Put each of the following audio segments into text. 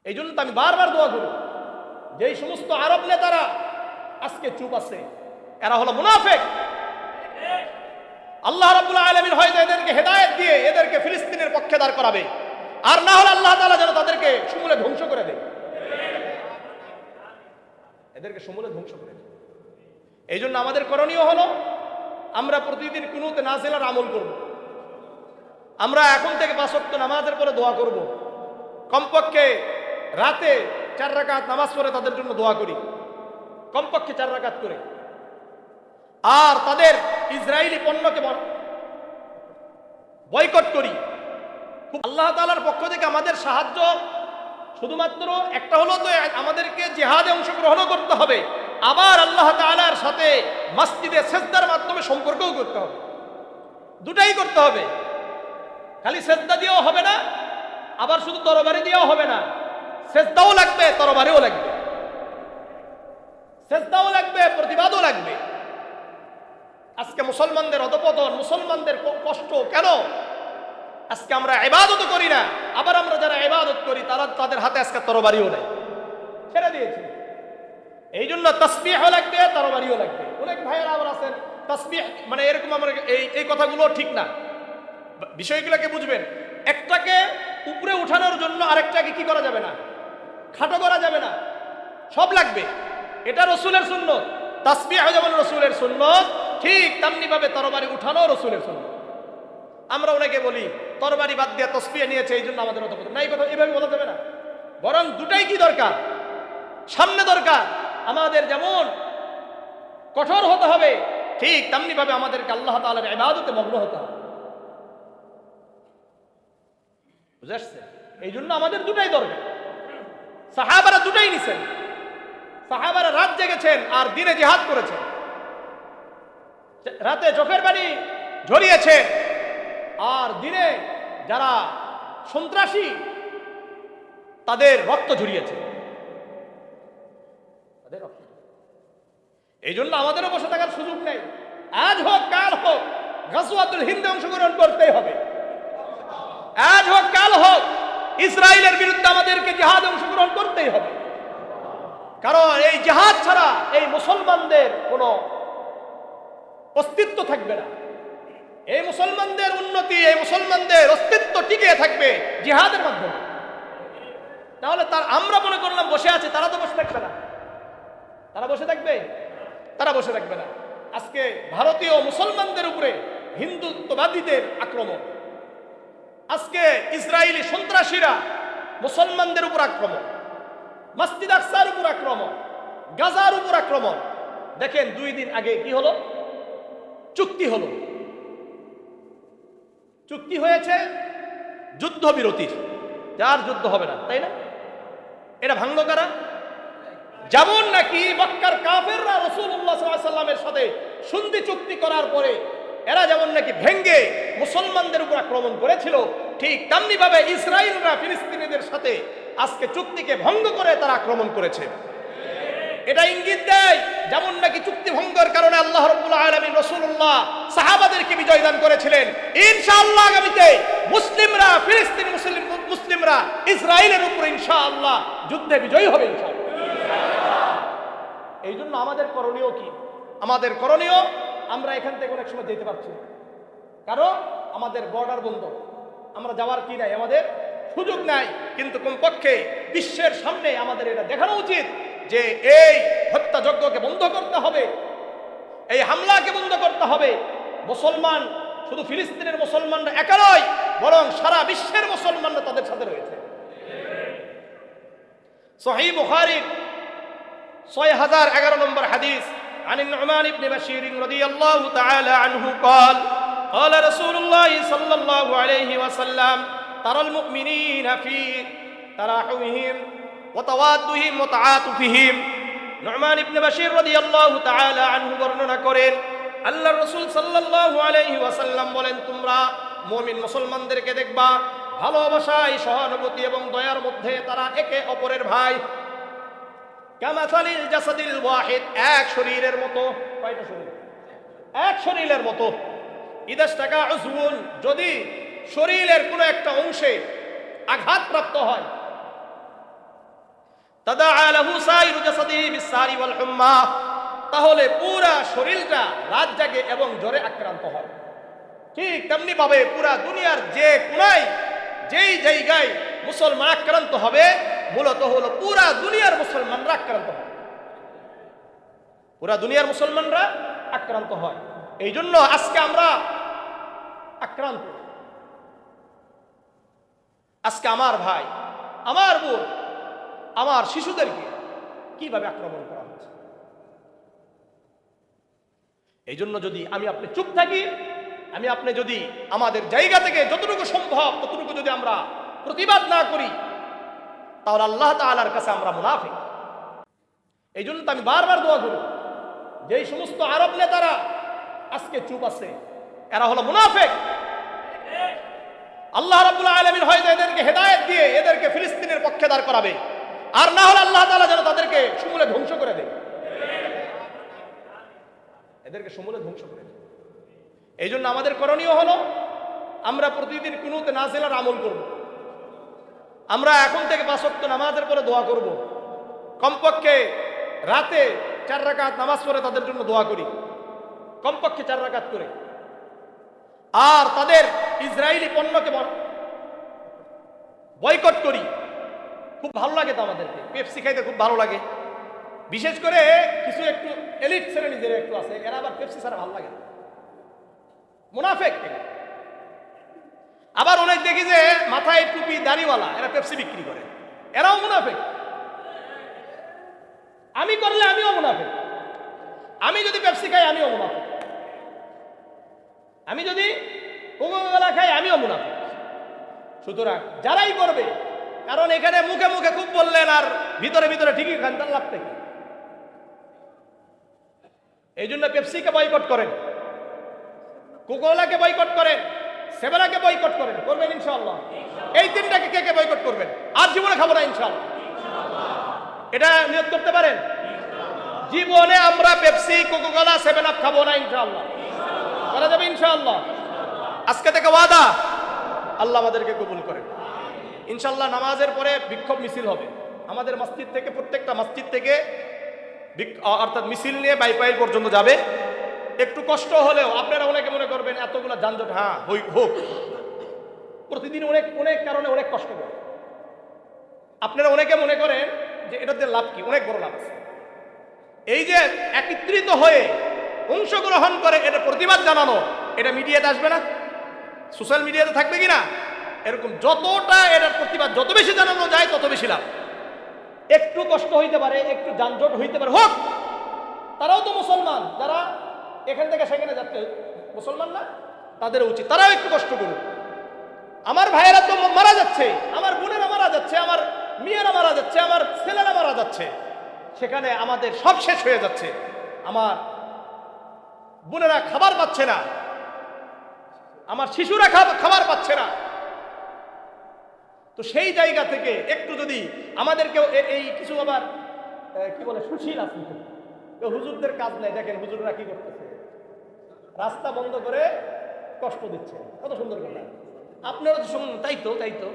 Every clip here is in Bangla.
এই জন্য তো আমি বারবার দোয়া করি, যেই সমস্ত আরব নেতারা আজকে চুপ আছে এরা হলো মুনাফিক। আল্লাহ রাব্বুল আলামিন হয়তো এদেরকে হেদায়েত দিয়ে এদেরকে ফিলিস্তিনের পক্ষে দাঁড় করাবে, আর না হলে আল্লাহ তাআলা যেন তাদেরকে সমূলে ধ্বংস করে দেয়, এদেরকে সমূলে ধ্বংস করে দেয়। এই জন্য আমাদের করণীয় হলো আমরা প্রতিদিন কুনুতে নাজিলার আমল করব। আমরা এখন থেকে 5 ওয়াক্ত নামাজের পরে দোয়া করব। কমপক্ষে রাতে 4 রাকাত নামাজ পড়ে তাদের জন্য দোয়া করি, কমপক্ষে 4 রাকাত করে। আর তাদের ইসরায়েলি পণ্যকে বয়কট করি। আল্লাহ তাআলার পক্ষ থেকে আমাদের সাহায্য শুধুমাত্র একটা হলো, তো আমাদেরকে জিহাদে অংশগ্রহণ করতে হবে, আবার আল্লাহ তাআলার সাথে মসজিদে সিজদার মাধ্যমে সম্পর্কও করতে হবে। দুটাই করতে হবে, খালি সিজদা দিয়েও হবে না, আবার শুধু তরবারি দিয়েও হবে না। সিজদাও লাগবে, তরবারিও লাগবে, সিজদাও লাগবে, প্রতিবাদও লাগবে। আজকে মুসলমানদের অধপতন, মুসলমানদের কষ্ট কেন? আজকে আমরা ইবাদত করি না, আবার আমরা যারা ইবাদত করি তাদের হাতে আজকে তরবারিও নাই, ছেড়ে দিয়েছি। এই জন্য তাসবিহও লাগবে, তরবারিও লাগবে। অনেক ভাইয়েরা আবার আছেন তাসবিহ মানে এরকম, আমরা এই কথাগুলো ঠিক না, বিষয়গুলোকে বুঝবেন। একটাকে উপরে উঠানোর জন্য আরেকটাকে কি করা যাবে না, খাটো করা যাবে না, সব লাগবে। এটা রাসূলের সুন্নাত, তাসবিহ যেমন রাসূলের সুন্নাত, ঠিক তেমনি ভাবে তরবারি উঠানো রাসূলের সুন্নাত। আমরা অনেকে বলি তরবারি বাদ দিয়ে তাসবিহ নিয়েছে এই জন্য আমাদের অত না, এই কথা এভাবে বলা যাবে না। বরং দুটাই কি দরকার, সামনে দরকার। আমাদের যেমন কঠোর হতে হবে, ঠিক তেমনি ভাবে আমাদেরকে আল্লাহ তাআলার ইবাদতে মগ্ন হতে হবে। বুঝাচ্ছে? এই জন্য আমাদের দুটাই দরকার। সাহাবারা দুটাই নিছেন, সাহাবারা রাত জেগেছেন আর দিনে জিহাদ করেছেন, রাতে চোখের পানি ঝরিয়েছে আর দিনে যারা সন্ত্রাসী তাদের রক্ত ঝরিয়েছে, তাদের রক্ত। এই জন্য আমাদেরও বসে থাকার সুযোগ নেই। আজ হোক কাল হোক গাজওয়াতুল হিন্দে অংশগ্রহণ করতেই হবে। আজ হোক কাল হোক ইসরায়েলের বিরুদ্ধে আমাদেরকে জিহাদে অংশগ্রহণ করতেই হবে। কারণ এই জিহাদ ছাড়া এই মুসলমানদের কোনো অস্তিত্ব থাকবে না। এই মুসলমানদের উন্নতি, এই মুসলমানদের অস্তিত্ব টিকে থাকবে জিহাদের মাধ্যমে। তাহলে আমরা মনে করলাম বসে আছে, তারা তো বসে থাকবে না। তারা বসে থাকবে? তারা বসে থাকবে না। আজকে ভারতীয় মুসলমানদের উপরে হিন্দুত্ববাদীদের আক্রমণ, আজকে ইসরায়েলি সন্ত্রাসীরা মুসলমানদের উপর আক্রমণ, মসজিদ আকসার উপর আক্রমণ, গাজার উপর আক্রমণ। দেখেন 2 দিন আগে কি হলো, চুক্তি হলো, চুক্তি হয়েছে যুদ্ধবিরতির, যার যুদ্ধ হবে না, তাই না? এটা ভাঙলো কারা? যেমন নাকি মক্কার কাফেররা রাসূলুল্লাহ সাল্লাল্লাহু আলাইহি ওয়াসাল্লামের সাথে সন্ধি চুক্তি করার পরে এরা যেমন নাকি ভেঙ্গে মুসলমানদের উপর আক্রমণ করেছিল, ঠিক তেমনি ভাবে ইসরায়েলরা ফিলিস্তিনিদের সাথে আজকে চুক্তিকে ভঙ্গ করে তারা আক্রমণ করেছে। এটা ইঙ্গিত দেয় যেমন নাকি চুক্তি ভঙ্গের কারণে আল্লাহ রাব্বুল আলামিন রাসূলুল্লাহ সাহাবাদেরকে বিজয় দান করেছিলেন। ইনশাআল্লাহ আগামীতে মুসলিমরা, ফিলিস্তিনি মুসলিমরা ইসরায়েলের উপর ইনশাআল্লাহ যুদ্ধে বিজয়ী হবে ইনশাআল্লাহ। এই জন্য আমাদের করণীয় কি? আমাদের করণীয়, আমরা এখান থেকে অনেক সময় যেতে পারছি না, কারণ আমাদের বর্ডার বন্ধ, আমরা যাওয়ার কি নাই, আমাদের সুযোগ নাই। কিন্তু কমপক্ষে বিশ্বের সামনে আমাদের এটা দেখানো উচিত যে এই হত্যাযজ্ঞকে বন্ধ করতে হবে, এই হামলাকে বন্ধ করতে হবে। মুসলমান শুধু ফিলিস্তিনের মুসলমানরা একা নয়, বরং সারা বিশ্বের মুসলমানরা তাদের সাথে রয়েছে। সহিহ বুখারী 6011 নম্বর হাদিস, عن النعمان بن بشير رضي الله تعالى عنه قال قال رسول الله صلى الله عليه وسلم ترى المؤمنين في تراحمهم وتوادهم وتعاطفهم। নু'মান ইবনে বাশীর রাদিয়াল্লাহু তাআলা আনহু বর্ণনা করেন, আল্লাহর রাসূল সাল্লাল্লাহু আলাইহি ওয়াসাল্লাম বলেন, তোমরা মুমিন মুসলমানদেরকে দেখবা ভালোবাসায়, সহানুভূতি এবং দয়ার মধ্যে তারা একে অপরের ভাই। কামাসালিল জাসাদিল ওয়াহিদ, এক শরীরের মতো। কয়টা শরীর? এক শরীরের মতো। ইদাশতাকা উযউন, যদি শরীরের কোনো একটা অংশে আঘাতপ্রাপ্ত হয়, তাদাআ লাহু সাইরু জাসাদিহি বিসসারি ওয়াল হুম্মা, তাহলে পুরা শরীরটা রাত জাগে এবং জ্বরে আক্রান্ত হয়। ঠিক তেমনি ভাবে পুরা দুনিয়ার যে কোনায় যেই জায়গায় মুসলমান আক্রান্ত হবে, মূলত হলো পুরা দুনিয়ার মুসলমানরা আক্রান্ত হয়, পুরা দুনিয়ার মুসলমানরা আক্রান্ত হয়। এই জন্য আজকে আমরা আক্রান্ত। আজকে আমার ভাই, আমার বোন, আমার শিশুদেরকে কিভাবে আক্রমণ করা হচ্ছে। এই জন্য যদি আমি আপনি চুপ থাকি, আমি আপনি যদি আমাদের জায়গা থেকে যতটুকু সম্ভব ততটুকু যদি আমরা প্রতিবাদ না করি, তাহলে আল্লাহ তাআলার কাছে আমরা মুনাফিক। এই জন্য তো আমি বারবার দোয়া করি, যেই সমস্ত আরব নেতারা আজকে চুপ আছে এরা হলো মুনাফিক। আল্লাহ রাব্বুল আলামিন হয়তো এদেরকে হেদায়েত দিয়ে এদেরকে ফিলিস্তিনের পক্ষে দাঁড় করাবে, আর না হলে আল্লাহ তাআলা যেন তাদেরকে সমূলে ধ্বংস করে দেয়, এদেরকে সমূলে ধ্বংস করে দেয়। এই জন্য আমাদের করণীয় হলো আমরা প্রতিদিন কুনুতে নাজিলার আমল করব। আমরা এখন থেকে 5 ওয়াক্ত নামাজের পরে দোয়া করব। কমপক্ষে রাতে 4 রাকাত নামাজ পড়ে তাদের জন্য দোয়া করি, কমপক্ষে 4 রাকাত করে। আর তাদের ইসরায়েলি পণ্যকে বয়কট করি। খুব ভালো লাগে তো আমাদেরকে, পেপসি খাইতে খুব ভালো লাগে। বিশেষ করে কিছু একটু এলিট শ্রেণী যারা একটু আছে, এরা আবার পেপসি ছাড়া ভালো লাগে না, মুনাফিক। আবার অনেক দেখি যে মাথায় টুপি দাড়িওয়ালা, এরা পেপসি বিক্রি করে, এরাও মুনাফিক। আমি করলে আমিও মুনাফিক, আমি যদি পেপসি খাই আমিও মুনাফিক, আমি যদি কোকা-কোলা খাই আমিও মুনাফিক। সুতরাং যারাই করবে, কারণ এখানে মুখে মুখে খুব বললেন আর ভিতরে ভিতরে ঠিকই খান, তার লাভ থেকে। এই জন্য পেপসিকে বয়কট করেন, কোকা-কোলাকে বয়কট করেন, সেভেনাকে বয়কট করেন, করবেন ইনশাআল্লাহ। এই তিনটাকে কে কে বয়কট করবেন? আর জীবনে খাবো না ইনশাআল্লাহ, এটা নিয়ত করতে পারেন। জীবনে আমরা পেপসি, কোকা-কোলা, সেভেন আপ খাবো না ইনশাআল্লাহ, করা যাবে ইনশাআল্লাহ। আজকে থেকে ওয়াদা, আল্লাহ আমাদেরকে কবুল করেন ইনশাআল্লাহ। নামাজের পরে বিক্ষোভ মিছিল হবে আমাদের মসজিদ থেকে, প্রত্যেকটা মসজিদ থেকে অর্থাৎ মিছিল নিয়ে বাইপাইল পর্যন্ত যাবে। একটু কষ্ট হলেও আপনারা অনেকে মনে করবেন এতগুলো যানজট, হ্যাঁ হোক, প্রতিদিন অনেক অনেক কারণে অনেক কষ্ট করে। আপনারা অনেকে মনে করেন যে এটাতে লাভ কি, অনেক বড় লাভ আছে। এই যে একত্রিত হয়ে অংশগ্রহণ করে এটা প্রতিবাদ জানানো, এটা মিডিয়াতে আসবে না, সোশ্যাল মিডিয়াতে থাকবে কিনা, এরকম যতটা এটার প্রতিবাদ যত বেশি জানানো যায় তত বেশি লাভ। একটু কষ্ট হইতে পারে, একটু যানজট হইতে পারে, হোক, তারাও তো মুসলমান, যারা এখান থেকে সেখানে যাচ্ছে মুসলমান না, তাদের উচিত তারাও একটু কষ্ট করুক। আমার ভাইয়েরা তো মারা যাচ্ছে, আমার বোনেরা মারা যাচ্ছে, আমার মেয়েরা মারা যাচ্ছে, আমার ছেলেরা মারা যাচ্ছে, সেখানে আমাদের সব শেষ হয়ে যাচ্ছে, আমার বোনেরা খাবার পাচ্ছে না, আমার শিশুরা খাবার পাচ্ছে না। তো সেই জায়গা থেকে একটু যদি আমাদেরকে এই কিছু আবার কি বলে সুশীল আছে, হুজুরদের কাজ নাই, দেখেন হুজুররা কি করতেছে, রাস্তা বন্ধ করে কষ্ট দিচ্ছে, কত সুন্দর কথা। আপনারা তো শুনুন, তাই তো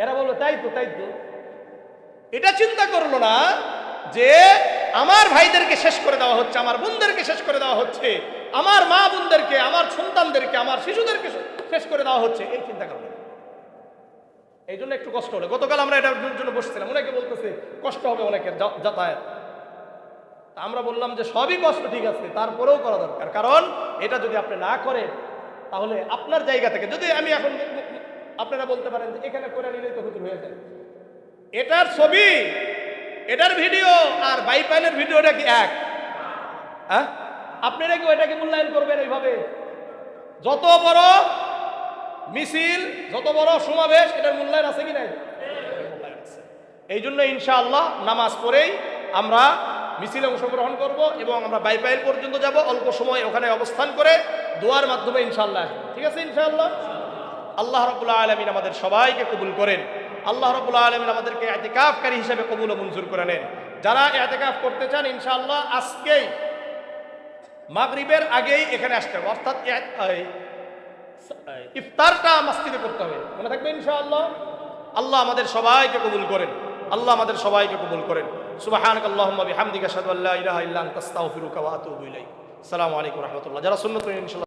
এরা বললো তাই তো এটা চিন্তা করলো না যে আমার ভাইদেরকে শেষ করে দেওয়া হচ্ছে, আমার বোনদেরকে শেষ করে দেওয়া হচ্ছে, আমার মা বোনদেরকে, আমার সন্তানদেরকে, আমার শিশুদেরকে শেষ করে দেওয়া হচ্ছে, এই চিন্তা করলো। এই জন্য একটু কষ্ট হলো। গতকাল আমরা এটার জন্য বসছিলাম, অনেকে বলতেছে কষ্ট হবে অনেকের যাতায়াত। আমরা বললাম যে সবই কষ্ট ঠিক আছে, তারপরেও করা দরকার, কারণ এটা যদি আপনি না করেন তাহলে আপনার জায়গা থেকে, যদি আমি এখন আপনারা বলতে পারেন যে এখানে করে নিলেই তো হুজুর হয়ে যায়, এটার ছবি, এটার ভিডিও আর বাইপাইলের ভিডিওটা কি এক? হ্যাঁ, আপনারা কি ওইটাকে মূল্যায়ন করবেন এইভাবে? যত বড় মিছিল, যত বড় সমাবেশ, এটার মূল্যায়ন আছে কি নাই? এই জন্য ইনশাআল্লাহ নামাজ পড়েই আমরা মিছিলে অংশগ্রহণ করব এবং আমরা বাইপাইল পর্যন্ত যাব, অল্প সময় ওখানে অবস্থান করে দোয়ার মাধ্যমে ইনশাআল্লাহ আসবো। ঠিক আছে ইনশাআল্লাহ। আল্লাহ রাব্বুল আলামিন আমাদের সবাইকে কবুল করেন। আল্লাহ রাব্বুল আলামিন আমাদেরকে ইতিকাফকারী হিসেবে কবুল ও মঞ্জুর করে নেন। যারা ইতিকাফ করতে চান ইনশাআল্লাহ আজকেই মাগরিবের আগেই এখানে আসতে হবে, অর্থাৎ ইফতারটা মসজিদে করতে হবে, মনে থাকবে ইনশাআল্লাহ। আল্লাহ আমাদের সবাইকে কবুল করেন। আল্লাহ আমাদের সবাইকে কবুল করেন। সুবহানাকাল্লাহুম্মা বিহামদিকা আশহাদু আল্লা ইলাহা ইল্লা আনতা আস্তাগফিরুকা ওয়া আতুবু ইলাইক। আসসালামু আলাইকুম ওয়া রাহমাতুল্লাহ। যারা সুন্নাত ইনশাআল্লাহ